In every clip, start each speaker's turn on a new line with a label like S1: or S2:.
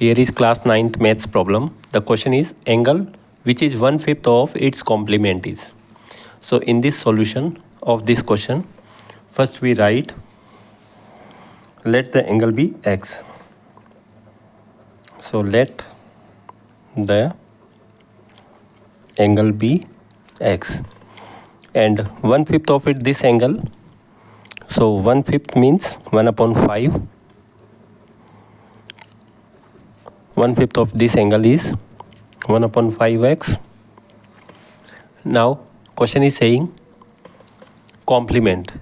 S1: Here is class 9th maths problem. The question is angle which is 1/5 of its complement is. So in this solution of this question, first we write let the angle be x. So let the angle be x and 1/5 of it this angle. So 1/5 means 1/5. 1/5 of this angle is 1/5x. Now question is saying complement,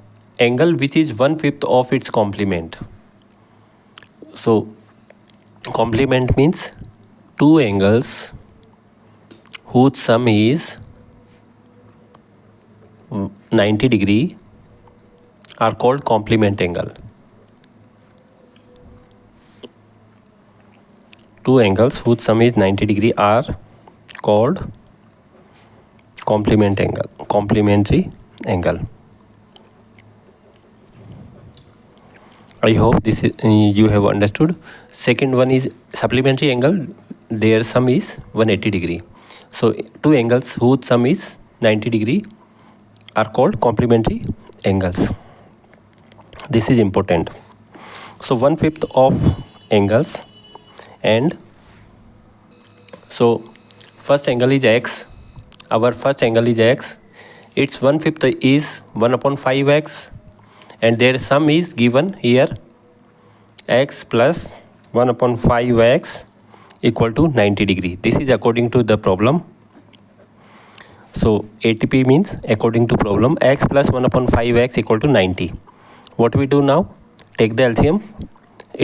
S1: angle which is 1/5 of its complement. So complement means two angles whose sum is 90 degree are called complement angle. Two angles whose sum is 90 degree are called complementary angle. I hope this is, you have understood. Second one is supplementary angle. Their sum is 180 degree. So two angles whose sum is 90 degree are called complementary angles. This is important. So 1/5 of angles, and so first angle is x. Our first angle is x. Its 1/5 is 1/5x, and their sum is given here, x plus 1/5x equal to 90 degree. This is according to the problem. So ATP means according to problem, x plus 1/5x equal to 90. What we do now? Take the LCM.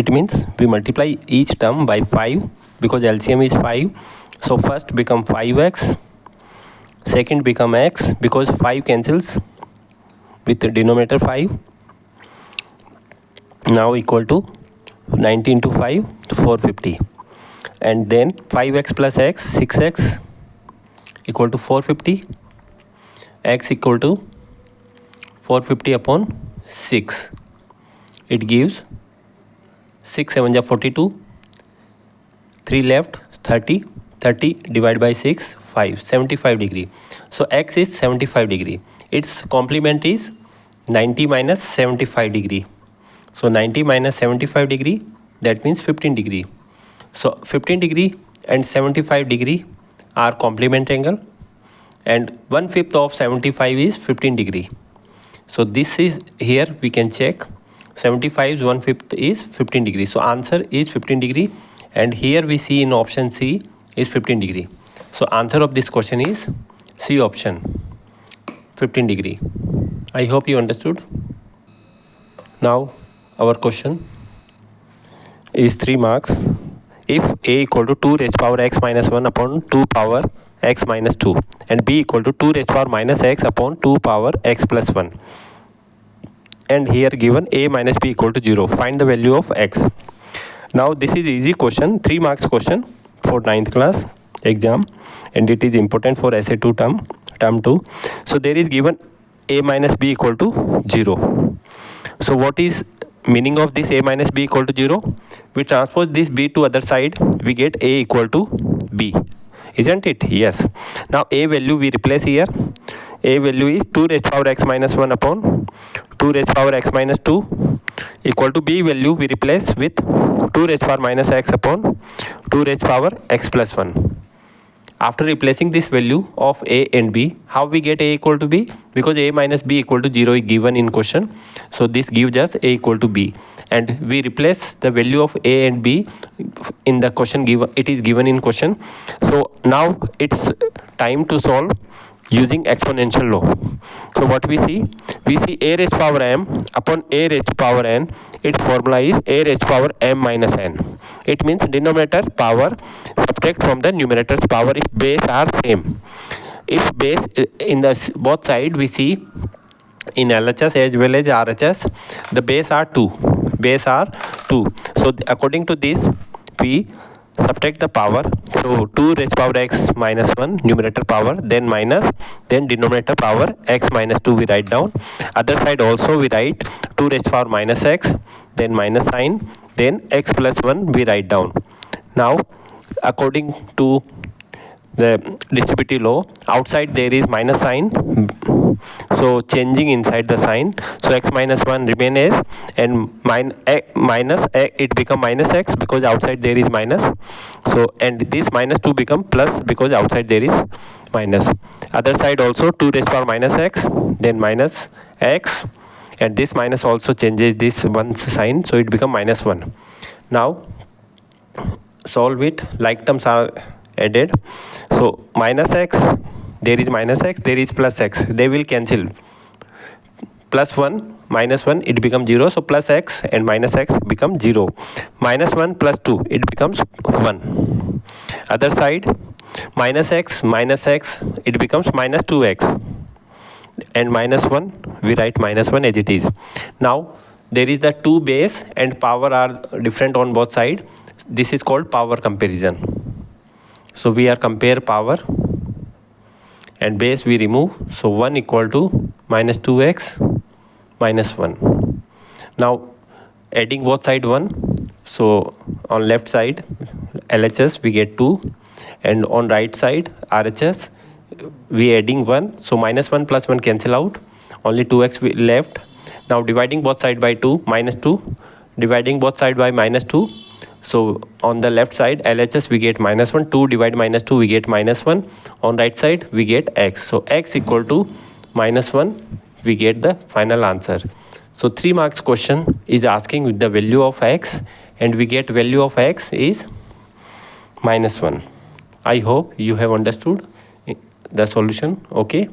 S1: It means we multiply each term by 5 because LCM is 5. So first become 5x, second become x because 5 cancels with the denominator 5. Now equal to 90 into 5, 450. And then 5x plus x, 6x equal to 450. X equal to 450 upon 6. It gives 6 7 ja 42, 3 left, 30. 30 divided by 6, 5, 75 degree. So x is 75 degree. Its complement is 90 minus 75 degree. So 90 minus 75 degree, that means 15 degree. So 15 degree and 75 degree are complement angle, and 1/5 of 75 is 15 degree. So this is, here we can check 75's 1/5 is 15 degree. So answer is 15 degree, and here we see in option C is 15 degree. So answer of this question is C option, 15 degree. I hope you understood. Now our question is 3 marks. If A equal to 2 raised power x minus 1 upon 2 power x minus 2 and B equal to 2 raised power minus x upon 2 power x plus 1, and here given A minus B equal to 0, find the value of x. Now this is easy question, 3 marks question for 9th class exam, and it is important for essay 2 term 2. So there is given A minus B equal to 0. So what is meaning of this A minus B equal to 0? We transpose this B to other side, we get A equal to B, isn't it? Yes. Now A value we replace here. A value is 2 raised power x minus 1 upon 2 raised power x minus 2 equal to B value we replace with 2 raised power minus x upon 2 raised power x plus 1. After replacing this value of A and B, how we get A equal to B? Because A minus B equal to 0 is given in question. So this gives us A equal to B, and we replace the value of A and B in the question given. It is given in question. So now it's time to solve using exponential law. So what we see? We see A raised to power m upon A raised to power n. Its formula is A raised to power m minus n. It means denominator power subtract from the numerator's power if base are same. If base in the both side, we see in LHS as well as RHS, the base are 2. Base are 2. So according to this, we subtract the power. So 2 raised to power x minus 1 numerator power, then minus, then denominator power x minus 2 we write down. Other side also we write 2 raised to power minus x, then minus sign, then x plus 1 we write down. Now according to the distributive law, outside there is minus sign, so changing inside the sign, so x minus 1 remain as, and minus it become minus x because outside there is minus, so and this minus 2 become plus because outside there is minus. Other side also 2 raised power minus x, then minus x, and this minus also changes this one sign, so it become minus 1. Now solve it, like terms are added, so minus x, there is minus x, there is plus x, they will cancel, plus 1 minus 1 it becomes 0, so plus x and minus x become 0, minus 1 plus 2 it becomes 1. Other side minus x it becomes minus 2x, and minus 1 we write minus 1 as it is. Now there is the 2 base and power are different on both sides, this is called power comparison. So we are compare power and base we remove, so 1 equal to minus 2x minus 1. Now adding both side 1, so on left side LHS we get 2, and on right side RHS we adding 1, so minus 1 plus 1 cancel out, only 2x we left. Now dividing both side by 2, minus 2, dividing both side by minus 2, so on the left side LHS we get minus 1, 2 divide minus 2 we get minus 1, on right side we get x, so x equal to minus 1, we get the final answer. So 3 marks question is asking with the value of x, and we get value of x is minus 1. I hope you have understood the solution. Okay.